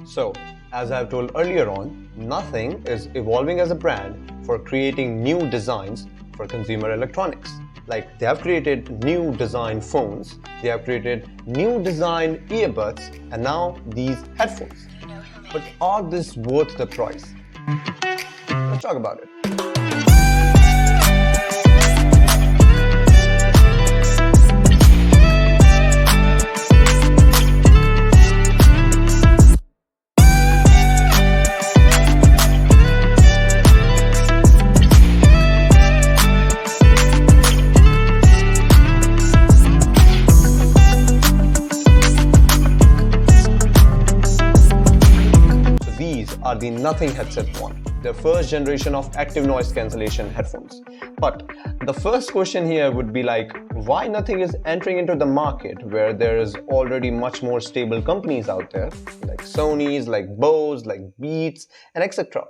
So, as I've told earlier on, nothing is evolving as a brand for creating new designs for consumer electronics. Like they have created new design phones, they have created new design earbuds, and now these headphones. But are these worth the price? Let's talk about it. These are the Nothing Headset One, the first generation of active noise cancellation headphones. But the first question here would be like, why Nothing is entering into the market where there is already much more stable companies out there, like Sony's, like Bose, like Beats, and etc.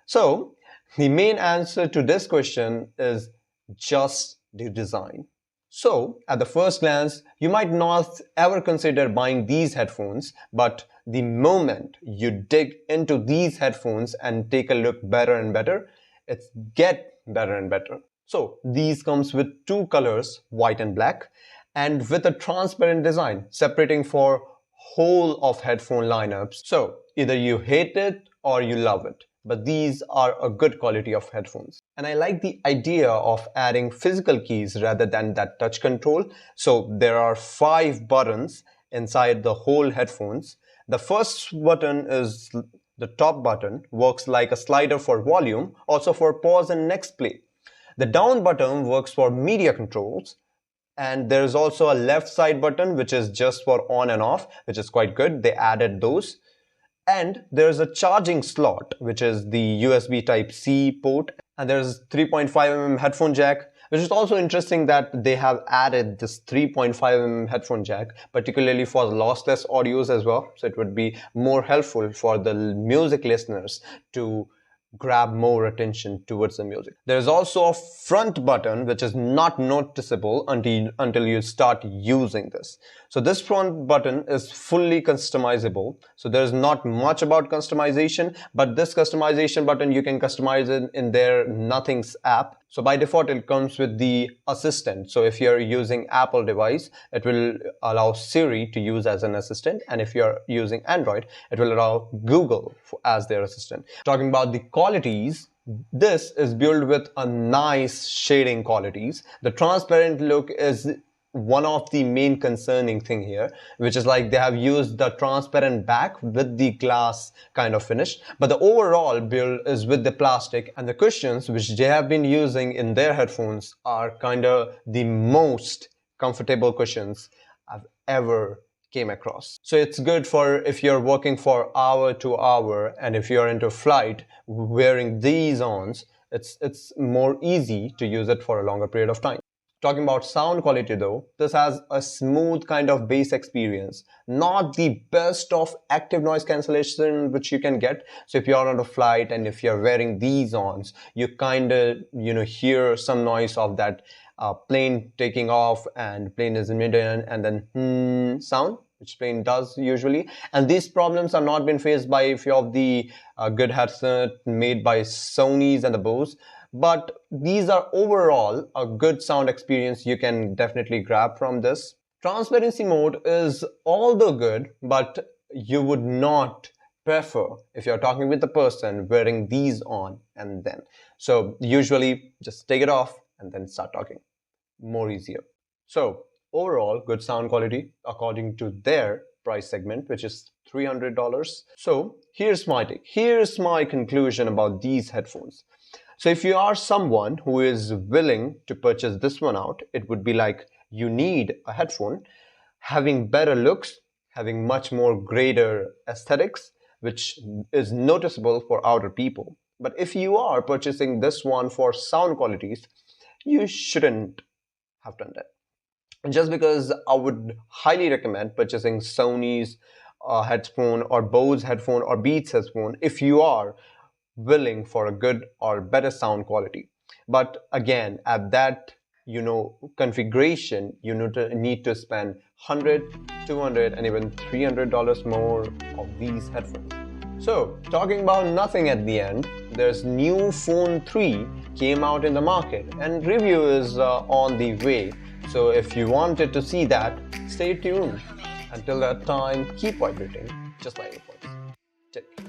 So the main answer to this question is just the design. So, at the first glance, you might not ever consider buying these headphones, but the moment you dig into these headphones and take a look better and better, it's get better and better. So, these comes with two colors, white and black, and with a transparent design, separating for whole of headphone lineups. So, either you hate it or you love it. But these are a good quality of headphones. And I like the idea of adding physical keys rather than that touch control. So there are 5 buttons inside the whole headphones. The first button is the top button, works like a slider for volume, also for pause and next play. The down button works for media controls. And there is also a left side button, which is just for on and off, which is quite good. They added those. And there's a charging slot, which is the USB Type-C port. And there's 3.5mm headphone jack, which is also interesting that they have added this 3.5mm headphone jack, particularly for lossless audios as well. So it would be more helpful for the music listeners to grab more attention towards the music. There's also a front button which is not noticeable until you start using this. So this front button is fully customizable. So there's not much about customization, but this customization button you can customize it in their Nothing's app. So by default it comes with the assistant. So if you're using Apple device, it will allow Siri to use as an assistant, and if you're using Android, it will allow Google as their assistant. Talking about the qualities, this is built with a nice shading qualities. The transparent look is one of the main concerning thing here, which is like they have used the transparent back with the glass kind of finish, but the overall build is with the plastic, and the cushions which they have been using in their headphones are kind of the most comfortable cushions I've ever came across. So it's good for if you're working for hour to hour, and if you're into flight wearing these ons, it's more easy to use it for a longer period of time. Talking about sound quality though, this has a smooth kind of bass experience, not the best of active noise cancellation which you can get. So if you're on a flight and if you're wearing these ons, you kind of hear some noise of that plane taking off and plane is in mid and then sound, which plane does usually. And these problems are not been faced by a few of the good headset made by Sony's and the Bose. But these are overall a good sound experience you can definitely grab from this. Transparency mode is although good, but you would not prefer if you're talking with the person wearing these on and then. So usually just take it off and then start talking. More easier. So overall good sound quality according to their price segment, which is $300. So here's my take. Here's my conclusion about these headphones. So if you are someone who is willing to purchase this one out, it would be like you need a headphone having better looks, having much more greater aesthetics, which is noticeable for outer people. But if you are purchasing this one for sound qualities, you shouldn't have done that. Just because I would highly recommend purchasing Sony's headphone or Bose headphone or Beats headphone if you are willing for a good or better sound quality. But again, at that configuration, you need to spend $100, $200, and even $300 more of these headphones. So, talking about nothing at the end, there's new Phone 3 came out in the market and review is on the way. So if you wanted to see that, stay tuned. Until that time, keep vibrating just like it was. Check.